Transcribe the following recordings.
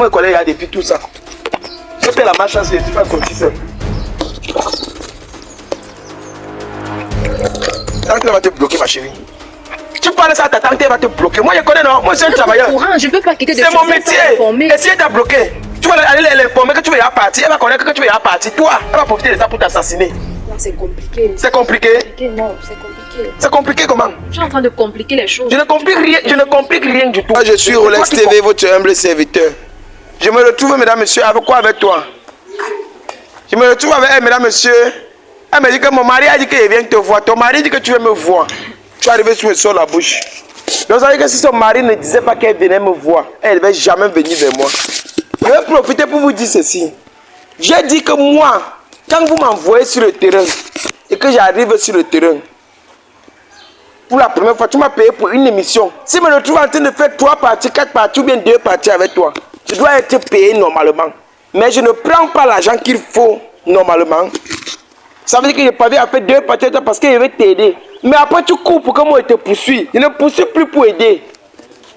moi, je connais depuis tout ça. Je fais la marche, je ne suis pas sorti seul. Tant que va te bloquer, ma chérie. Tu parles ça à ta tante, elle va te bloquer. Moi, je connais, non. Moi, je suis un travailleur. Je ne peux pas quitter de C'est mon métier. Et si elle t'a bloqué, tu vas aller l'informer que tu vas y partir. Elle va connaître que tu vas y partir. Toi, elle va profiter de ça pour t'assassiner. Non, c'est compliqué. C'est compliqué? Non, c'est compliqué. C'est compliqué comment? Je suis en train de compliquer les choses. Je ne complique rien du tout. Moi, je suis Rolex TV, votre humble serviteur. Je me retrouve, mesdames, messieurs, avec quoi avec toi? Je me retrouve avec elle, mesdames, messieurs. Elle me dit que mon mari a dit qu'il vient te voir. Ton mari dit que tu veux me voir. Tu es arrivé sur le sol la bouche. Donc ça veut dire que si son mari ne disait pas qu'elle venait me voir, elle ne va jamais venir vers moi. Je vais profiter pour vous dire ceci. J'ai dit que moi, quand vous m'envoyez sur le terrain et que j'arrive sur le terrain, pour la première fois, tu m'as payé pour une émission. Si je me retrouve en train de faire 3 parties, 4 parties ou bien 2 parties avec toi, je dois être payé normalement. Mais je ne prends pas l'argent qu'il faut normalement. Ça veut dire que je parviens à faire 2 parties parce que je vais t'aider. Mais après tu cours pour que moi je te poursuis. Je ne poursuis plus pour aider.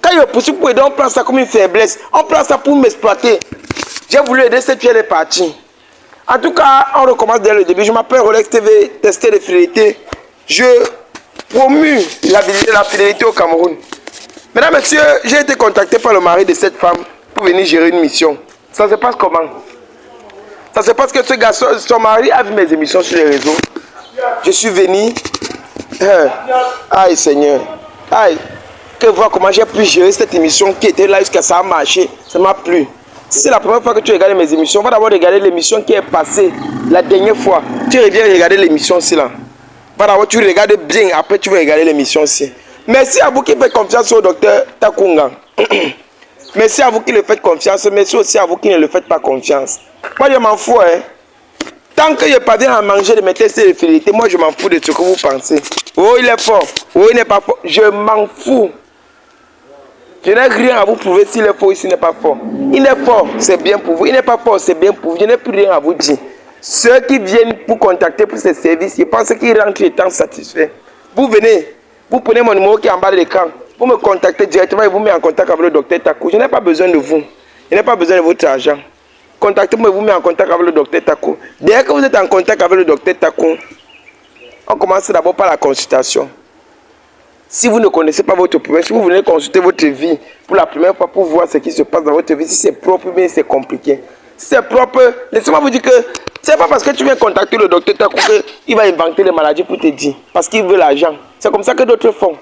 Quand je poursuis pour aider, on prend ça comme une faiblesse. On prend ça pour m'exploiter. J'ai voulu aider cette fille, elle est partie. En tout cas, on recommence dès le début. Je m'appelle Rolex TV, testeur de fidélité. Je promue la fidélité au Cameroun. Mesdames, messieurs, j'ai été contacté par le mari de cette femme pour venir gérer une mission. Ça se passe comment? Ça se passe que ce garçon, son mari a vu mes émissions sur les réseaux. Je suis venu. Aïe Seigneur. Aïe. Que voir comment j'ai pu gérer cette émission qui était là jusqu'à ça a marché. Ça m'a plu. Si c'est la première fois que tu regardes mes émissions, va d'abord regarder l'émission qui est passée la dernière fois. Tu reviens regarder l'émission aussi là. Va d'abord tu regardes bien, après tu vas regarder l'émission aussi. Merci à vous qui faites confiance au docteur Takunga. Merci à vous qui le faites confiance. Merci aussi à vous qui ne le faites pas confiance. Moi je m'en fous hein. Tant que je parviens à manger de mes tests de fidélité, moi je m'en fous de ce que vous pensez. Oh il est fort, oh il n'est pas fort. Je m'en fous. Je n'ai rien à vous prouver s'il est fort ou s'il n'est pas fort. Il est fort, c'est bien pour vous. Il n'est pas fort, c'est bien pour vous. Je n'ai plus rien à vous dire. Ceux qui viennent pour contacter pour ces services, je pense qu'ils rentrent étant satisfaits. Vous venez, vous prenez mon numéro qui est en bas de l'écran. Vous me contactez directement et vous mettez en contact avec le docteur Takou. Je n'ai pas besoin de vous. Je n'ai pas besoin de votre argent. Contactez-moi et vous mettez en contact avec le docteur Takou. Dès que vous êtes en contact avec le docteur Takou, on commence d'abord par la consultation. Si vous ne connaissez pas votre problème, si vous venez consulter votre vie pour la première fois pour voir ce qui se passe dans votre vie, si c'est propre ou bien c'est compliqué. Si c'est propre, laissez-moi vous dire que c'est pas parce que tu viens contacter le docteur Takou qu'il va inventer les maladies pour te dire. Parce qu'il veut l'argent. C'est comme ça que d'autres font.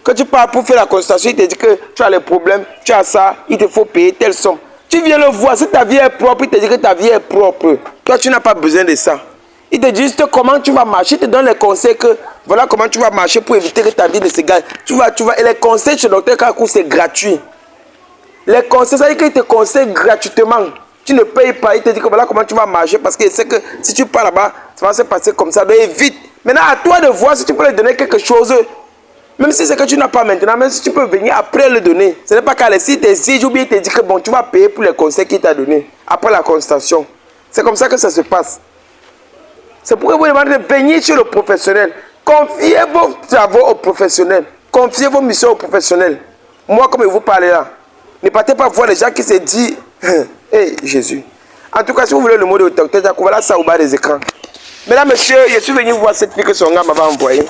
Quand tu pars pour faire la consultation, il te dit que tu as les problèmes, tu as ça, il te faut payer telle somme. Tu viens le voir, si ta vie est propre, il te dit que ta vie est propre. Toi, tu n'as pas besoin de ça. Il te dit juste comment tu vas marcher, il te donne les conseils que voilà comment tu vas marcher pour éviter que ta vie ne se gâche. Tu vas, et les conseils chez le docteur Kakou, c'est gratuit. Les conseils, ça veut dire qu'il te conseille gratuitement. Tu ne payes pas, il te dit que voilà comment tu vas marcher parce qu'il sait que si tu pars là-bas, ça va se passer comme ça. Donc vite. Maintenant, à toi de voir si tu peux lui donner quelque chose. Même si c'est que tu n'as pas maintenant, même si tu peux venir après le donner. Ce n'est pas qu'à laisser tes exige ou bien il te dit que bon, tu vas payer pour les conseils qu'il t'a donné après la consultation. C'est comme ça que ça se passe. C'est pourquoi vous demandez de venir chez le professionnel. Confiez vos travaux au professionnel. Confiez vos missions au professionnel. Moi, comme je vous parle là, ne partez pas voir les gens qui se disent hey, Jésus. En tout cas, si vous voulez le mot de docteur Takou, voilà ça au bas des écrans. Mesdames, messieurs, je suis venu voir cette fille que son gars m'avait envoyée.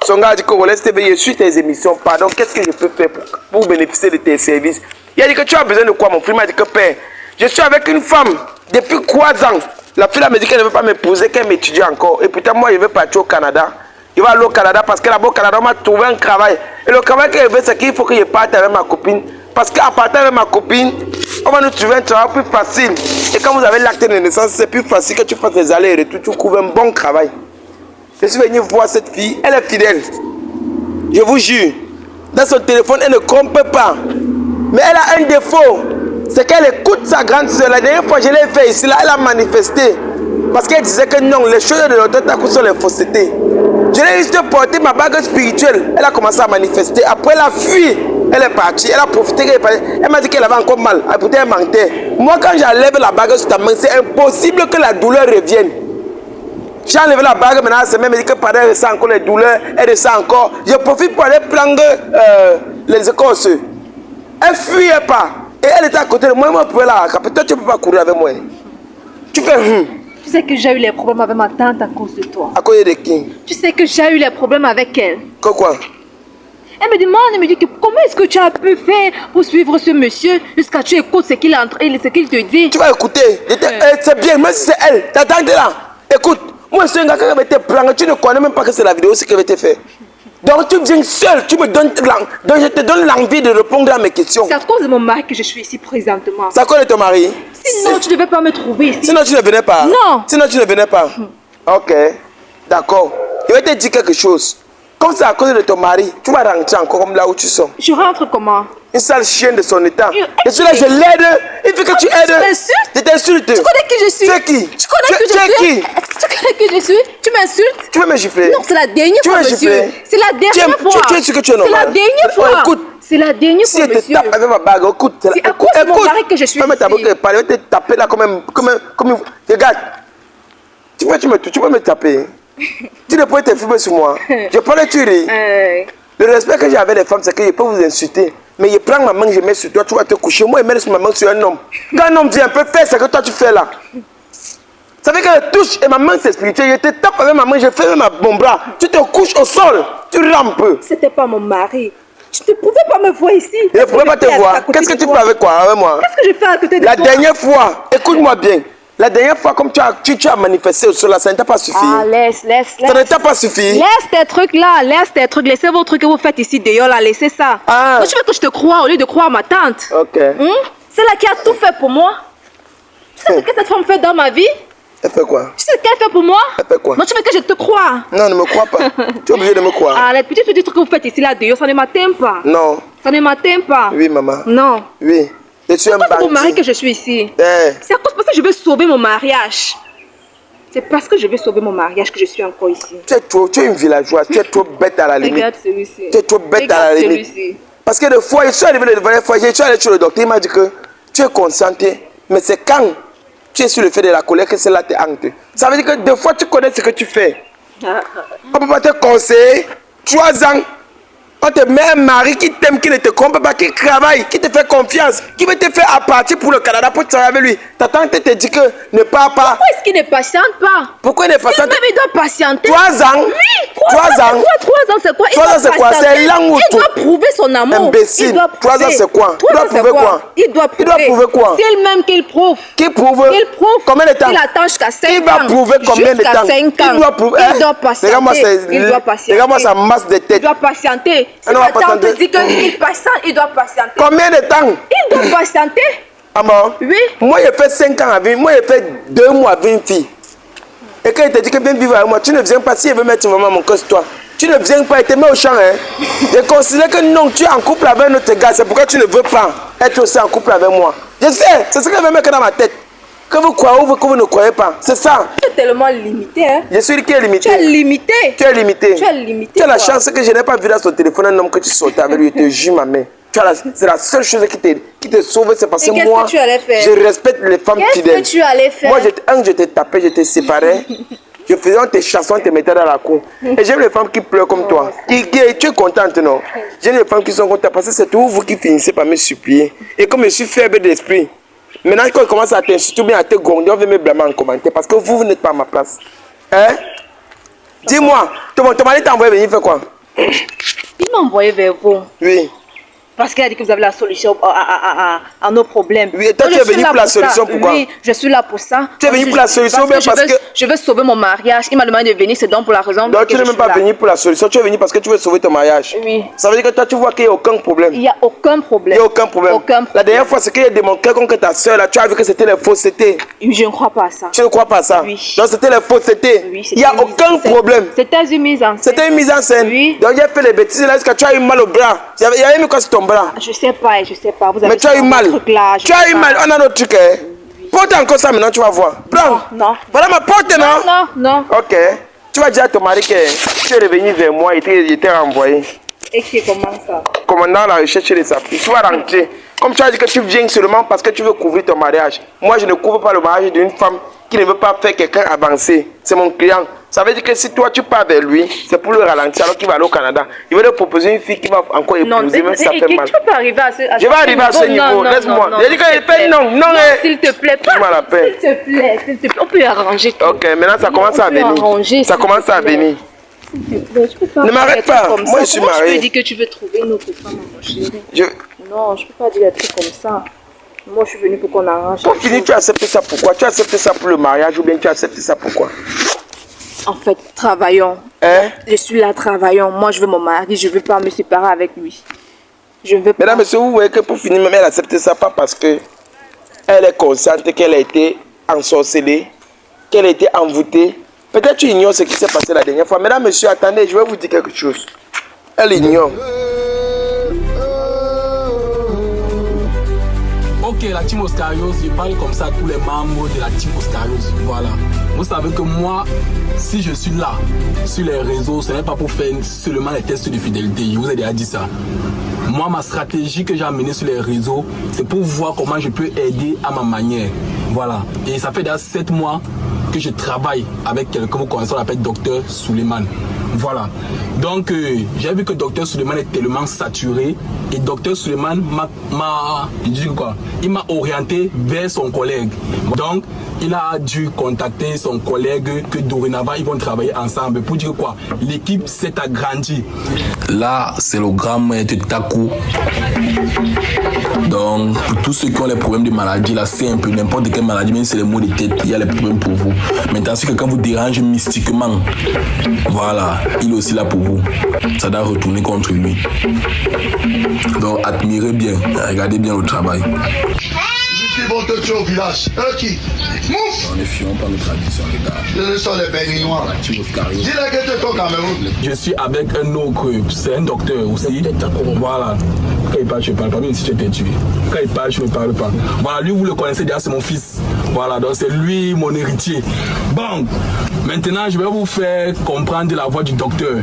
Son gars a dit que Rolex TV, je suis tes émissions. Pardon, qu'est-ce que je peux faire pour bénéficier de tes services? Il a dit que tu as besoin de quoi? Mon frère m'a dit que père, je suis avec une femme depuis 3 ans. La fille m'a dit qu'elle ne veut pas m'épouser, qu'elle m'étudie encore. Et putain, moi, je vais partir au Canada. Je vais aller au Canada parce que là-bas au Canada, on m'a trouvé un travail. Et le travail qu'elle veut, c'est qu'il faut que je parte avec ma copine. Parce qu'en partant avec ma copine, on va nous trouver un travail plus facile. Et quand vous avez l'acte de naissance, c'est plus facile que tu fasses des allers et retours. Tu trouves un bon travail. Je suis venu voir cette fille. Elle est fidèle. Je vous jure. Dans son téléphone, elle ne trompe pas. Mais elle a un défaut. C'est qu'elle écoute sa grande soeur. La dernière fois, je l'ai fait ici, là, elle a manifesté. Parce qu'elle disait que non, les choses de l'autre Takou sont les faussetés. Je l'ai juste porté ma bague spirituelle. Elle a commencé à manifester. Après, elle a fui. Elle est partie. Elle a profité. Elle m'a dit qu'elle avait encore mal. Après, elle mentait. Moi, quand j'enlève la bague sur ta main, c'est impossible que la douleur revienne. J'ai enlevé la bague, maintenant, c'est même dit que pendant elle ressent encore les douleurs. Elle ressent encore. Je profite pour aller prendre les écorces. Elle ne fuyait pas. Et elle était à côté de moi, moi, je pouvais la rattraper. Toi, tu ne peux pas courir avec moi. Tu fais Tu sais que j'ai eu les problèmes avec ma tante à cause de toi. À cause de qui? Tu sais que j'ai eu les problèmes avec elle. Quoi? Elle me demande, elle me dit que comment est-ce que tu as pu faire pour suivre ce monsieur jusqu'à ce que tu écoutes ce qu'il te dit. Tu vas écouter. C'est bien, même si c'est elle. Ta tante est là. Écoute, moi, c'est un gars qui avait été plané. Tu ne connais même pas que c'est la vidéo, ce qui avait été fait. Donc tu viens seul, tu me donnes, donc je te donne l'envie de répondre à mes questions. C'est à cause de mon mari que je suis ici présentement. C'est à cause de ton mari? Sinon, tu ne devais pas me trouver ici. Sinon, tu ne venais pas? Non. Sinon, tu ne venais pas? Ok, d'accord. Je vais te dire quelque chose. Comme c'est à cause de ton mari, tu vas rentrer encore comme là où tu sors. Je rentre comment? Une sale chienne de son état. Je suis là, je l'aide. Il faut que tu aides. Tu m'insultes? Je t'insulte. Tu connais qui je suis? Tu es qui? Tu connais qui je suis? Qui? Tu connais qui je suis? Tu m'insultes? Tu veux me gifler? Non, c'est la dernière fois, monsieur. C'est la dernière fois. Tu es sûr que tu es normal? C'est la dernière fois. Écoute. C'est la dernière fois, monsieur. Si je te tape avec ma bague, écoute. C'est à cause de mon mari que je suis ici. Je vais te taper là comme un... Regarde. Tu peux me taper. Tu ne peux te filmer sur moi. Je parle, tu ris. Le respect que j'ai avec les femmes, c'est que je peux vous insulter. Mais je prends ma main, je mets sur toi, tu vas te coucher. Moi, je mets ma main sur un homme. Quand un homme vient un peu faire ce que toi tu fais là. Ça veut dire que je touche et ma main c'est spirituel. Je te tape avec ma main, je fais avec mon bras. Tu te couches au sol, tu rampes. C'était pas mon mari. Tu ne pouvais pas me voir ici. Je ne pouvais pas te voir. Qu'est-ce que tu fais avec quoi, avec moi? Qu'est-ce que je fais à côté de toi? La dernière fois, écoute-moi bien. La dernière fois, comme tu as manifesté au sol, ça ne t'a pas suffi. Ah, laisse. Ça ne t'a pas suffi. Laisse tes trucs là, laisse tes trucs. Laissez vos trucs que vous faites ici dehors là, laissez ça. Ah. Moi, tu veux que je te croie au lieu de croire ma tante. Ok. C'est là qui a tout fait pour moi. Tu sais ce que cette femme fait dans ma vie? Elle fait quoi? Tu sais ce qu'elle fait pour moi? Elle fait quoi? Moi, tu veux que je te croie? Non, ne me crois pas. Tu es obligé de me croire. Ah, les petits trucs que vous faites ici là dehors, ça ne m'atteint pas. Non. Ça ne m'atteint pas. Oui, maman. Non. Oui. Je suis un bandit. C'est pour mon mari que je suis ici. C'est à cause parce que je veux sauver mon mariage. C'est parce que je veux sauver mon mariage que je suis encore ici. Tu es une villageoise, tu es trop bête à la limite. Regarde celui-ci. Tu es trop bête à la limite. Celui-ci. Parce que des fois, je suis arrivé devant les fois, je suis allé chez le docteur, il m'a dit que tu es concentré. Mais c'est quand tu es sur le fait de la colère que cela te hante. Ça veut dire que des fois, tu connais ce que tu fais. On ne peut pas te conseiller. 3 ans. On te met un mari qui t'aime, qui ne te comprend pas, qui travaille, qui te fait confiance, qui veut te faire à partir pour le Canada pour travailler avec lui. Ta tante te dit que ne pars pas. Pourquoi est-ce qu'il ne patiente pas? Pourquoi il ne patiente pas? Il doit patienter. 3 ans. Oui, 3 ans. 3 ans, c'est quoi? 3 ans, c'est quoi? C'est l'an où il doit prouver son amour. Imbécile. 3 ans, c'est quoi? Il doit prouver quoi? Il doit prouver quoi? C'est elle-même qu'il prouve. Qui prouve? Il prouve. Combien de temps? Il attend jusqu'à 5 ans. Il va prouver combien de temps? Jusqu'à 5 ans. Il doit prouver. Il doit patienter. Regarde-moi sa masse de tête. Il doit patienter. Si la tante dit qu'il patiente, il doit patienter. Combien de temps? Il doit patienter. Ah bon? Oui. Moi, j'ai fait 5 ans avec, moi, j'ai fait 2 mois avec une fille. Et quand il te dit que viens vivre avec moi, tu ne viens pas. Si elle veut mettre vraiment mon cœur sur toi, tu ne viens pas, il te met au champ. Hein? Je considère que non, tu es en couple avec un autre gars, c'est pourquoi tu ne veux pas être aussi en couple avec moi. Je sais, c'est ce que je vais mettre dans ma tête. Que vous croyez ou que vous ne croyez pas, c'est ça. Tu es tellement limité, hein? Je suis qui est limité. Tu es limité. Tu es limité. Tu es limité. Tu as la chance que je n'ai pas vu dans son téléphone un homme que tu sortais avec lui, je te jure ma mère. C'est la seule chose qui te sauve, c'est parce que moi, que tu allais faire? Je respecte les femmes fidèles. Qu'est-ce que tu allais faire? Moi, je te tapais, je te séparais. Je faisais tes chansons, je te mettais dans la cour. Et j'aime les femmes qui pleurent comme toi. Tu es contente, non? J'aime les femmes qui sont contentes parce que c'est toujours vous qui finissez par me supplier. Et comme je suis faible d'esprit, maintenant quand je commence à t'insulter ou bien à te gronder, on veut me blâmer en commentaire parce que vous n'êtes pas à ma place. Hein? Dis-moi, ton mari t'a envoyé venir faire quoi? Il m'a envoyé vers vous. Oui. Parce qu'il a dit que vous avez la solution à nos problèmes. Oui, et toi, tu es venu pour la solution, pourquoi? Oui, je suis là pour ça. Tu es venu pour la solution, mais parce que... Je veux sauver mon mariage. Il m'a demandé de venir, c'est donc pour la raison. Donc tu n'es même pas venu pour la solution, tu es venu parce que tu veux sauver ton mariage. Oui. Ça veut dire que toi, tu vois qu'il n'y a aucun problème. Il n'y a aucun problème. Il n'y a aucun problème. La dernière fois, c'est qu'il a démontré que ta soeur, là, tu as vu que c'était les faussetés. Je ne crois pas à ça. Tu ne crois pas à ça? Oui. Donc c'était les faussetés. Oui, il n'y a aucun problème. C'était une mise en scène. C'était une mise en scène. Oui. Donc il a fait les bêtises là, jusqu'à tu as eu mal au bras. Il y avait mis quoi sur ton bras? Je sais pas. Vous avez mais tu as eu mal. Là, tu as eu mal. On a notre truc. Hein? Oui. Porte encore ça maintenant, tu vas voir. Prends. Non. Voilà ma porte, non? Non. Ok. Tu vas dire à ton mari que tu es revenu vers moi, il était renvoyé. Et qui comment ça? Commandant la recherche de sa fille. Tu vas rentrer. Comme tu as dit que tu viens seulement parce que tu veux couvrir ton mariage. Moi, je ne couvre pas le mariage d'une femme qui ne veut pas faire quelqu'un avancer. C'est mon client. Ça veut dire que si toi tu pars vers lui, c'est pour le ralentir alors qu'il va aller au Canada. Il va te proposer une fille qui va encore épouser, même si ça fait mal. Tu peux pas arriver à ce niveau. Je vais arriver à ce niveau, laisse-moi. Il a dit qu'il paye, non, s'il te plaît, pas. S'il te plaît, on peut arranger tout. Ok, maintenant ça commence à venir. Ça commence à venir. Ne m'arrête pas, moi je suis marié. Tu peux dire que tu veux trouver une autre femme, mon chéri. Non, je peux pas dire des trucs comme ça. Moi je suis venue pour qu'on arrange. Pour finir, tu acceptes ça pourquoi? Tu acceptes ça pour le mariage ou bien tu acceptes ça pourquoi? En fait, travaillons. Hein? Je suis là, travaillons. Moi je veux mon mari, je veux pas me séparer avec lui. Je veux pas. Mesdames, messieurs, vous voyez que pour finir, même elle accepte ça pas parce que elle est consciente qu'elle a été ensorcelée, qu'elle a été envoûtée. Peut-être tu ignores ce qui s'est passé la dernière fois. Mesdames, messieurs, attendez, je vais vous dire quelque chose. Elle ignore. Ok, la team Oscarios, je parle comme ça à tous les membres de la team Oscarios. Voilà. Vous savez que moi, si je suis là, sur les réseaux, ce n'est pas pour faire seulement les tests de fidélité. Je vous ai déjà dit ça. Moi, ma stratégie que j'ai amenée sur les réseaux, c'est pour voir comment je peux aider à ma manière. Voilà. Et ça fait déjà 7 mois que je travaille avec quelqu'un que vous connaissez, on l'appelle Dr Suleiman. Voilà. Donc, j'ai vu que Dr Suleiman est tellement saturé et Dr Suleiman il m'a orienté vers son collègue. Donc, il a dû contacter son collègue que dorénavant, ils vont travailler ensemble. Pour dire quoi? L'équipe s'est agrandie. Là, c'est le grand maître Taku. Donc, pour tous ceux qui ont les problèmes de maladie, là, c'est un peu n'importe quelle maladie, même si c'est les maux de tête, il y a les problèmes pour vous. Maintenant, si quelqu'un vous dérange mystiquement, voilà, il est aussi là pour vous. Ça doit retourner contre lui. Donc, admirez bien, regardez bien le travail. Qui vont te tuer au village? Qui? Mouf! On est fiers par nos traditions, les gars. Ce sont les béninois. Dis-le que tu es au Cameroun. Je suis avec un autre, c'est un docteur aussi. Voilà. Quand il parle, je ne parle pas, même si tu étais tué. Quand il parle, je ne parle pas. Voilà, lui, vous le connaissez déjà, c'est mon fils. Voilà, donc c'est lui mon héritier. Bon, maintenant, je vais vous faire comprendre la voix du docteur.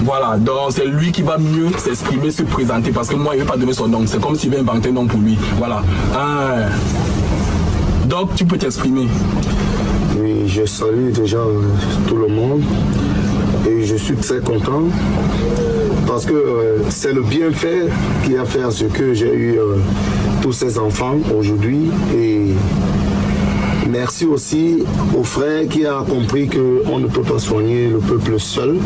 Voilà, donc c'est lui qui va mieux s'exprimer, se présenter, parce que moi, il ne veut pas donner son nom. C'est comme s'il veut inventer un nom pour lui. Voilà. Donc, tu peux t'exprimer. Oui, je salue déjà tout le monde et je suis très content parce que c'est le bienfait qui a fait à ce que j'ai eu tous ces enfants aujourd'hui et merci aussi au frère qui a compris qu'on ne peut pas soigner le peuple seul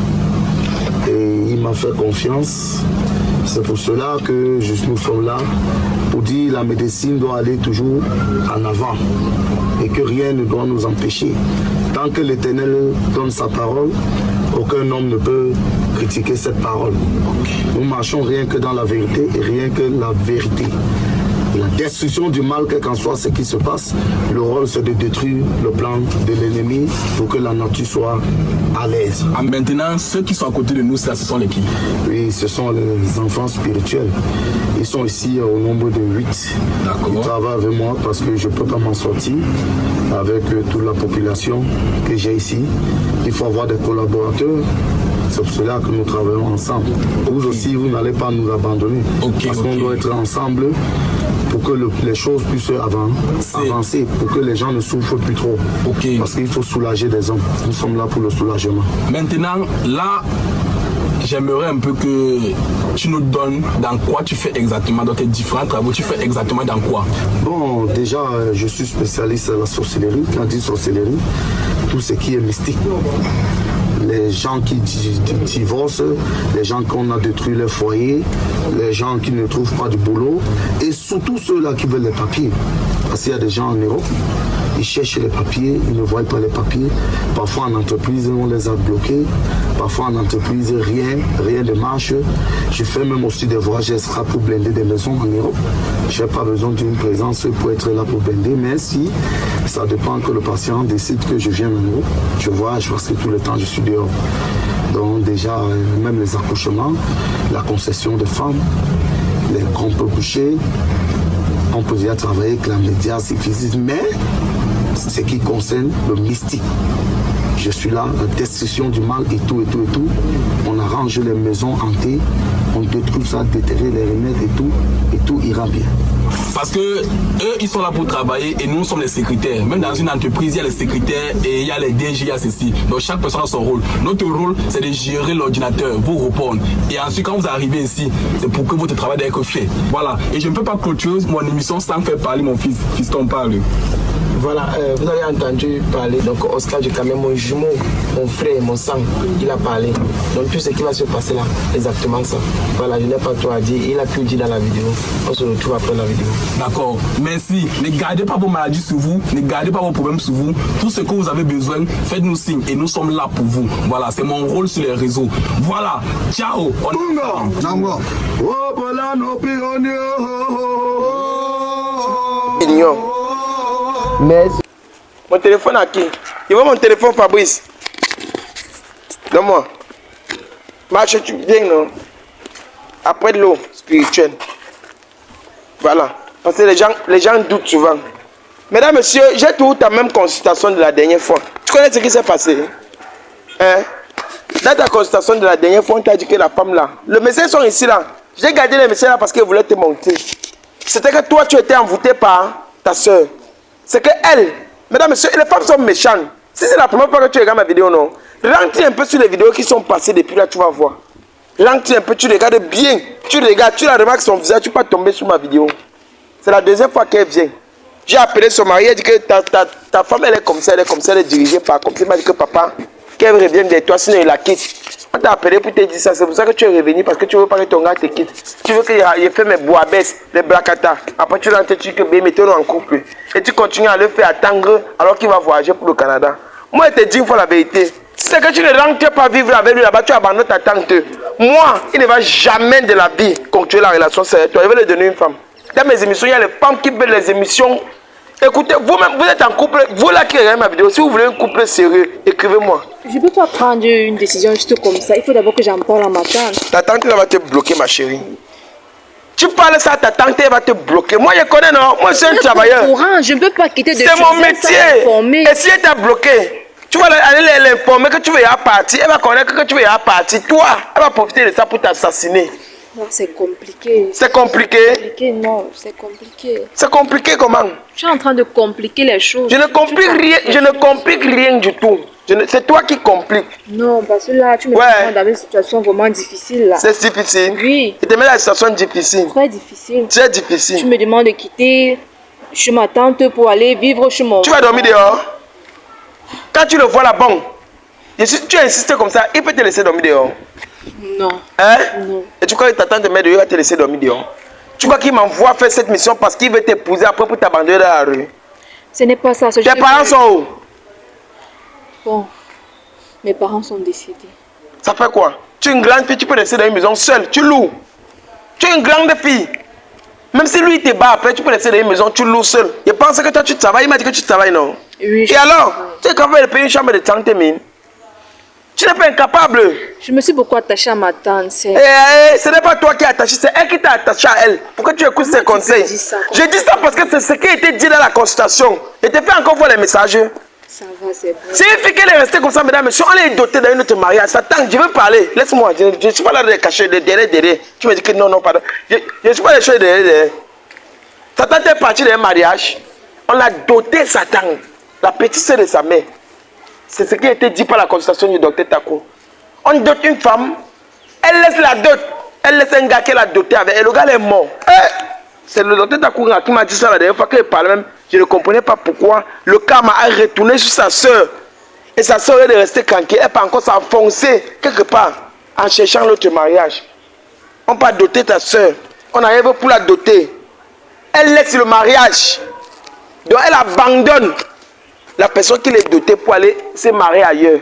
et il m'a fait confiance. C'est pour cela que nous sommes là pour dire que la médecine doit aller toujours en avant et que rien ne doit nous empêcher. Tant que l'Éternel donne sa parole, aucun homme ne peut critiquer cette parole. Nous marchons rien que dans la vérité et rien que la vérité. La destruction du mal, quel qu'en soit ce qui se passe, le rôle c'est de détruire le plan de l'ennemi pour que la nature soit à l'aise. Maintenant, ceux qui sont à côté de nous, ça, ce sont les qui? Oui, ce sont les enfants spirituels. Ils sont ici au nombre de 8. D'accord. Ils travaillent avec moi parce que je ne peux pas m'en sortir avec toute la population que j'ai ici. Il faut avoir des collaborateurs. C'est pour cela que nous travaillons ensemble. Vous aussi, vous n'allez pas nous abandonner. Parce qu'on doit être ensemble pour que les choses puissent avancer, pour que les gens ne souffrent plus trop. Parce qu'il faut soulager des hommes. Nous sommes là pour le soulagement. Maintenant, là, j'aimerais un peu que tu nous donnes dans quoi tu fais exactement, dans tes différents travaux, tu fais exactement dans quoi? Bon, déjà, je suis spécialiste à la sorcellerie. Quand on dit sorcellerie, tout ce qui est mystique. Les gens qui divorcent, les gens qu'on a détruit leur foyer, les gens qui ne trouvent pas de boulot et surtout ceux-là qui veulent les papiers. Parce qu'il y a des gens en Europe, ils cherchent les papiers, ils ne voient pas les papiers. Parfois en entreprise, on les a bloqués. Parfois en entreprise, rien ne marche. Je fais même aussi des voyages extra pour blinder des maisons en Europe. Je n'ai pas besoin d'une présence pour être là pour blinder, mais si ça dépend que le patient décide que je viens en Europe, je voyage parce que tout le temps je suis dehors. Donc déjà, même les accouchements, la concession de femmes, on peut coucher, on peut déjà travailler avec la médiation physique, mais ce qui concerne le mystique. Je suis là, la destruction du mal et tout. On arrange les maisons hantées, on détruit ça, déterrer les remèdes et tout ira bien. Parce que eux, ils sont là pour travailler et nous sommes les secrétaires. Même dans une entreprise, il y a les secrétaires et il y a les DG, il y a ceci. Donc chaque personne a son rôle. Notre rôle, c'est de gérer l'ordinateur, vous répondre. Et ensuite, quand vous arrivez ici, c'est pour que votre travail doit être fait. Voilà. Et je ne peux pas clôturer mon émission sans faire parler mon fils. Fiston parle. Voilà, vous avez entendu parler, donc Oscar j'ai quand même mon jumeau, mon frère, mon sang, il a parlé. Donc tout ce qui va se passer là, exactement ça. Voilà, je n'ai pas tout à dire, il a tout dit dans la vidéo. On se retrouve après la vidéo. D'accord, merci. Ne gardez pas vos maladies sur vous, ne gardez pas vos problèmes sur vous. Tout ce que vous avez besoin, faites-nous signe et nous sommes là pour vous. Voilà, c'est mon rôle sur les réseaux. Voilà, ciao. Mais mon téléphone à qui? Il veut mon téléphone, Fabrice. Donne-moi. Marche-tu bien, non? Après de l'eau spirituelle. Voilà. Parce que les gens doutent souvent. Mesdames, messieurs, j'ai toujours ta même consultation de la dernière fois. Tu connais ce qui s'est passé? Hein? Dans ta consultation de la dernière fois, on t'a dit que la femme là, les messieurs sont ici là. J'ai gardé les messieurs là parce qu'ils voulaient te monter. C'était que toi, tu étais envoûté par ta soeur. C'est que elle, mesdames, messieurs, les femmes sont méchantes. Si c'est la première fois que tu regardes ma vidéo, non, rentre un peu sur les vidéos qui sont passées depuis là, tu vas voir. Rentre un peu, tu regardes bien. Tu regardes, tu la remarques son visage, tu peux pas tomber sur ma vidéo. C'est la deuxième fois qu'elle vient. J'ai appelé son mari, elle dit que ta femme, elle est comme ça, elle est dirigée par comme ça. Il m'a dit que papa, qu'elle revienne de toi, sinon il la quitte. On t'a appelé pour te dire ça, c'est pour ça que tu es revenu, parce que tu veux pas que ton gars te quitte. Tu veux qu'il fait mes bois-baisse, les blacata. Après tu rentres, tu dis que mettez-nous en couple. Et tu continues à le faire attendre alors qu'il va voyager pour le Canada. Moi, je te dis une fois la vérité. Si c'est que tu ne rentres pas vivre avec lui là-bas, tu abandonnes ta tante. Moi, il ne va jamais de la vie continuer la relation avec toi. Il veut lui donner une femme. Dans mes émissions, il y a les femmes qui veulent les émissions. Écoutez, vous-même, vous êtes en couple, vous là qui regardez ma vidéo, si vous voulez un couple sérieux, écrivez-moi. Je ne peux pas prendre une décision juste comme ça. Il faut d'abord que j'en parle à ma tante. Ta tante, elle va te bloquer, ma chérie. Tu parles ça à ta tante, elle va te bloquer. Moi, je connais, non? Moi, je suis un travailleur. Je ne peux pas quitter de c'est mon métier. Et si elle t'a bloqué, tu vas aller l'informer que tu veux y partir. Elle va connaître que tu veux y partir. Toi, elle va profiter de ça pour t'assassiner. C'est compliqué. C'est compliqué? Non, c'est compliqué. C'est compliqué comment? Tu es en train de compliquer les choses. Je ne complique rien, je ne complique rien du tout. C'est toi qui compliques. Non, parce que là, tu me mets dans une situation vraiment difficile. C'est difficile? Oui. Tu te mets dans une situation difficile? Très difficile. Très difficile. Tu me demandes de quitter chez ma tante pour aller vivre chez mon... Tu vas dormir dehors? Quand tu le vois là, bon. Et si tu insistes comme ça, il peut te laisser dormir dehors? Non. Hein? Non. Et tu crois que ta tante te met dehors, il va te laisser dormir dehors? Tu crois qu'il m'envoie faire cette mission parce qu'il veut t'épouser après pour t'abandonner dans la rue? Ce n'est pas ça. Tes parents sont où? Bon, mes parents sont décédés. Ça fait quoi? Tu es une grande fille, tu peux rester dans une maison seule, tu loues. Tu es une grande fille. Même si lui te bat après, tu peux rester dans une maison, tu loues seule. Je pense que toi tu travailles, il m'a dit que tu travailles, non? Oui. Et alors? Tu es capable de payer une chambre de tante mine? Tu n'es pas incapable. Je me suis beaucoup attachée à ma tante. Ce n'est pas toi qui es attaché, c'est elle qui t'a attaché à elle. Pourquoi tu écoutes ses conseils? Je dis ça parce que c'est ce qui a été dit dans la consultation. Et tu fais encore voir les messages. Ça va, c'est bon. C'est une fille qui est restée comme ça, mesdames, messieurs. On est doté dans notre mariage. Ça tente, je veux parler. Laisse-moi. Je ne suis pas là de cacher de derrière. Tu me dis que non, pardon. Je ne suis pas là de cacher derrière. Satan est parti d'un mariage. On a doté Satan, la petite sœur de sa mère. C'est ce qui a été dit par la consultation du docteur Takou. On dote une femme, elle laisse la dot, elle laisse un gars qu'elle a doté avec, et le gars est mort. C'est le docteur Takou qui m'a dit ça la dernière fois qu'il parlait même. Je ne comprenais pas pourquoi le karma a retourné sur sa soeur. Et sa soeur est restée tranquille, elle peut encore s'enfoncer quelque part en cherchant l'autre mariage. On peut doter ta soeur, on arrive pour la doter. Elle laisse le mariage, donc elle abandonne la personne qui l'est dotée pour aller se marier ailleurs.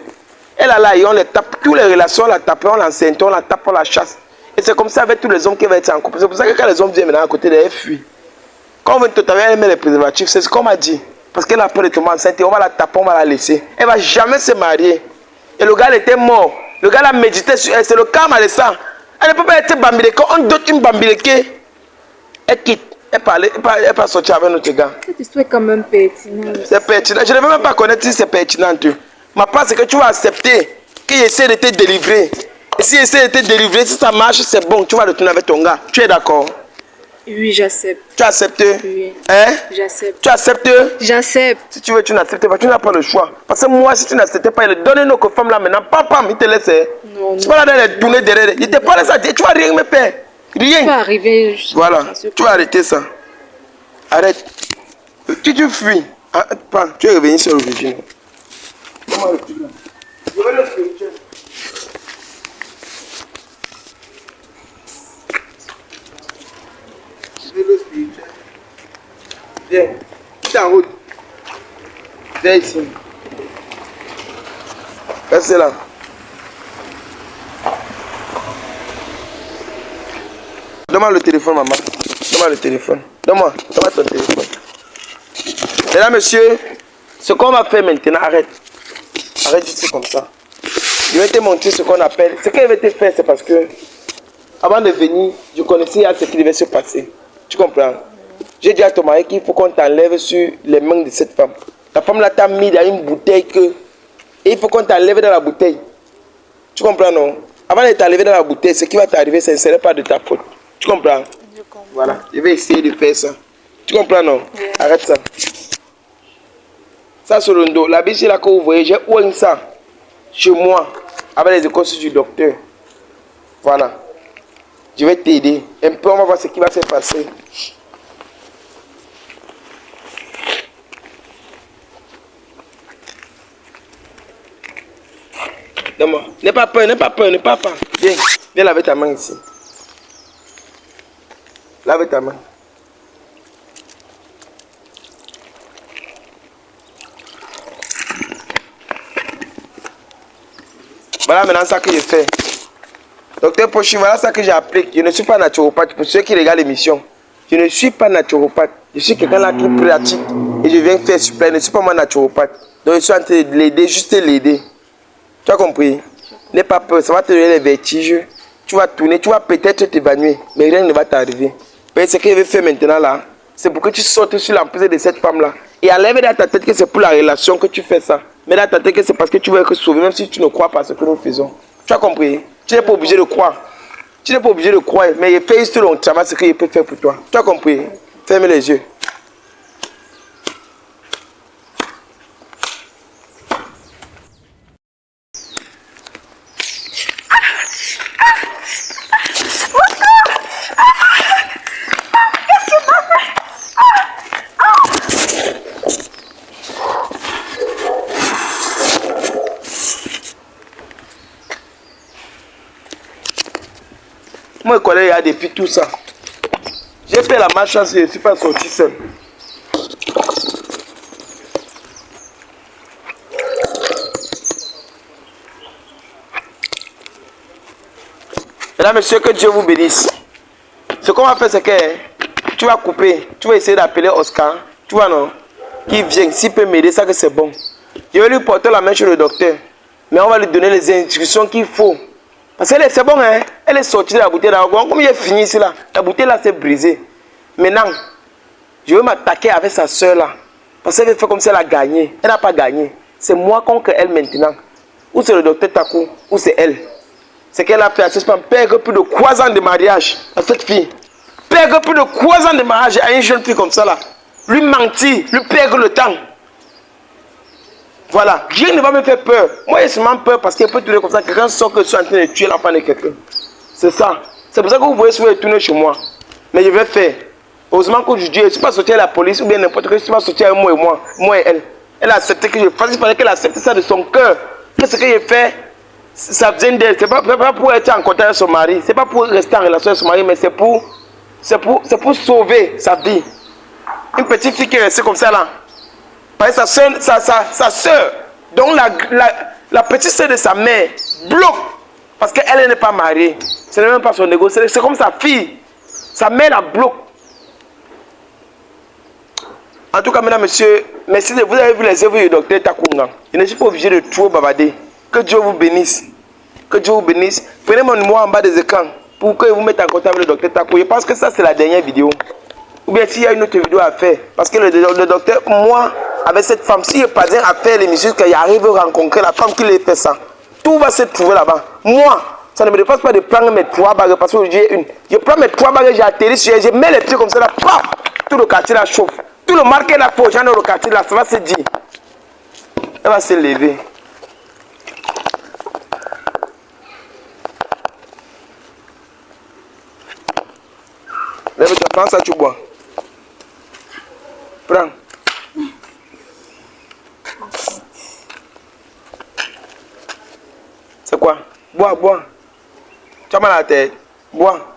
Elle a là, on les tape, toutes les relations, on la tape, on l'enceinte, on la tape, on la chasse. Et c'est comme ça avec tous les hommes qui vont être en couple. C'est pour ça que quand les hommes viennent maintenant à côté d'elle, elle fuit. Quand on veut totalement, elle met les préservatifs, c'est ce qu'on m'a dit. Parce qu'elle a peur de tomber enceinte, on va la taper, on va la laisser. Elle ne va jamais se marier. Et le gars, il était mort. Le gars, l'a médité sur elle, c'est le karma de ça. Elle ne peut pas être bambileke. On dote une bambileke. Elle quitte. Elle pas sortir avec notre gars. Cette histoire est quand même pertinente. C'est pertinent. Je ne veux même pas connaître si c'est pertinent. Ma part, c'est que tu vas accepter qu'il essaie de te délivrer. Et s'il essaie de te délivrer, si ça marche, c'est bon. Tu vas retourner avec ton gars. Tu es d'accord? Oui, j'accepte. Tu acceptes? Oui. Hein? J'accepte. Tu acceptes? J'accepte. Si tu veux, tu n'acceptes pas. Tu n'as pas le choix. Parce que moi, si tu n'acceptes pas, il donne nos femmes là maintenant. Pam, il te laisse. Non, tu vas là dans les tourner derrière. Il te parle ça. Tu vas rien me faire. Rien. Tu vas arriver. Voilà. Tu vas arrêter ça. Arrête. Tu fuis. Arrête pas. Tu es revenu sur l'origine. Comment le plus là? Je veux le spirituel. Je veux le spirituel. Viens. Tu es en route. Viens ici. Reste là. Donne-moi le téléphone, maman. Donne-moi le téléphone. Donne-moi ton téléphone. Mesdames, messieurs, ce qu'on va faire maintenant, arrête. Arrête juste comme ça. Je vais te montrer ce qu'on appelle. Ce qu'elle veut te faire, c'est parce que, avant de venir, je connaissais ce qui devait se passer. Tu comprends? J'ai dit à ton mari qu'il faut qu'on t'enlève sur les mains de cette femme. La femme là t'a mis dans une bouteille que. Et il faut qu'on t'enlève dans la bouteille. Tu comprends, non? Avant de t'enlever dans la bouteille, ce qui va t'arriver, ce ne serait pas de ta faute. Tu comprends? Je comprends. Voilà, je vais essayer de faire ça. Tu comprends, non? Oui. Arrête ça. Ça sur le dos. La biche là que vous voyez, j'ai oué ça chez moi avec les écoles du docteur. Voilà. Je vais t'aider. Un peu, on va voir ce qui va se passer. Donne-moi. N'aie pas peur, n'aie pas peur, n'aie pas peur. Viens, viens laver ta main ici. Lave ta main. Voilà maintenant ça que je fais. Docteur Pochi, voilà ça que j'applique. Je ne suis pas naturopathe. Pour ceux qui regardent l'émission, je ne suis pas naturopathe. Je suis quelqu'un là qui pratique et je viens faire supplément. Je ne suis pas moi naturopathe. Donc je suis en train de l'aider, juste l'aider. Tu as compris? N'aie pas peur, ça va te donner les vertiges. Tu vas tourner, tu vas peut-être t'évanouir, mais rien ne va t'arriver. Mais ce que je vais faire maintenant là, c'est pour que tu sortes sur l'emprise de cette femme là. Et enlève dans ta tête que c'est pour la relation que tu fais ça. Mais dans ta tête que c'est parce que tu veux être sauvé, même si tu ne crois pas à ce que nous faisons. Tu as compris? Tu n'es pas obligé de croire. Tu n'es pas obligé de croire, mais il fait juste longtemps ce qu'il peut faire pour toi. Tu as compris? Ferme les yeux. Moi, je connais depuis tout ça. J'ai fait la malchance et je ne suis pas sorti seul. Mesdames, messieurs, que Dieu vous bénisse. Ce qu'on va faire, c'est que tu vas couper. Tu vas essayer d'appeler Oscar. Tu vois, non? Qui vient. S'il peut m'aider, ça que c'est bon. Je vais lui porter la main chez le docteur. Mais on va lui donner les instructions qu'il faut. Parce que c'est bon, hein? Elle est sortie de la bouteille là. Comme il est fini ici là, la bouteille là s'est brisée. Maintenant, je vais m'attaquer avec sa soeur là. Parce qu'elle fait comme si elle a gagné. Elle n'a pas gagné. C'est moi contre elle maintenant. Ou c'est le docteur Takou, ou c'est elle. C'est qu'elle a fait à cette femme perdre plus de 3 ans de mariage à cette fille. Perdre plus de 3 ans de mariage à une jeune fille comme ça là. Lui mentir, lui perdre le temps. Voilà, rien ne va me faire peur. Moi, j'ai seulement peur parce qu'il peut tourner comme ça. Quelqu'un sort que je suis en train de tuer l'enfant de quelqu'un. C'est ça. C'est pour ça que vous voyez souvent tourner chez moi. Mais je vais faire. Heureusement qu'aujourd'hui, je ne suis pas sorti à la police ou bien n'importe quoi. Je suis pas sorti avec moi et elle. Elle a accepté que je fasse. Il fallait qu'elle accepte ça de son cœur. Que ce que j'ai fait, ça vient d'elle. Ce n'est pas pour être en contact avec son mari. Ce n'est pas pour rester en relation avec son mari, mais c'est pour sauver sa vie. Une petite fille qui est restée comme ça là. Parce que sa soeur, donc la petite soeur de sa mère, bloque. Parce qu'elle n'est pas mariée. Ce n'est même pas son égo. C'est comme sa fille. Sa mère la bloque. En tout cas, mesdames, messieurs, merci de vous avez vu les œuvres du docteur Takunga. Je ne suis pas obligé de trop bavarder. Que Dieu vous bénisse. Que Dieu vous bénisse. Prenez mon numéro en bas des écrans pour que vous mettez en contact avec le docteur Takunga. Je pense que ça, c'est la dernière vidéo. Ou bien s'il y a une autre vidéo à faire. Parce que le docteur, moi, avec cette femme, si je parviens à faire l'émission, qu'il arrive à rencontrer la femme qui les fait ça, tout va se trouver là-bas. Moi, ça ne me dépasse pas de prendre mes 3 bagues parce que j'ai une. Je prends mes 3 bagues, j'atterris, je mets les pieds comme ça là, paf, tout le quartier là chauffe. Tout le marqué là pour gens dans le quartier là, ça va se dire. Elle va se lever. Lève-toi, prends ça, tu bois. Prends. C'est quoi? Bois, bois. Tu as mal à la tête. Bois.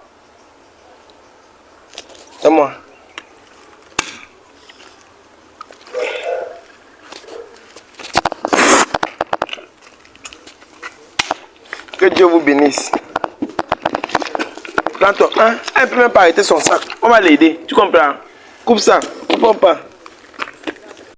C'est moi. Que Dieu vous bénisse. Prends-toi un. Elle ne peut même pas arrêter son sac. On va l'aider. Tu comprends? Coupe ça. Coupe pas.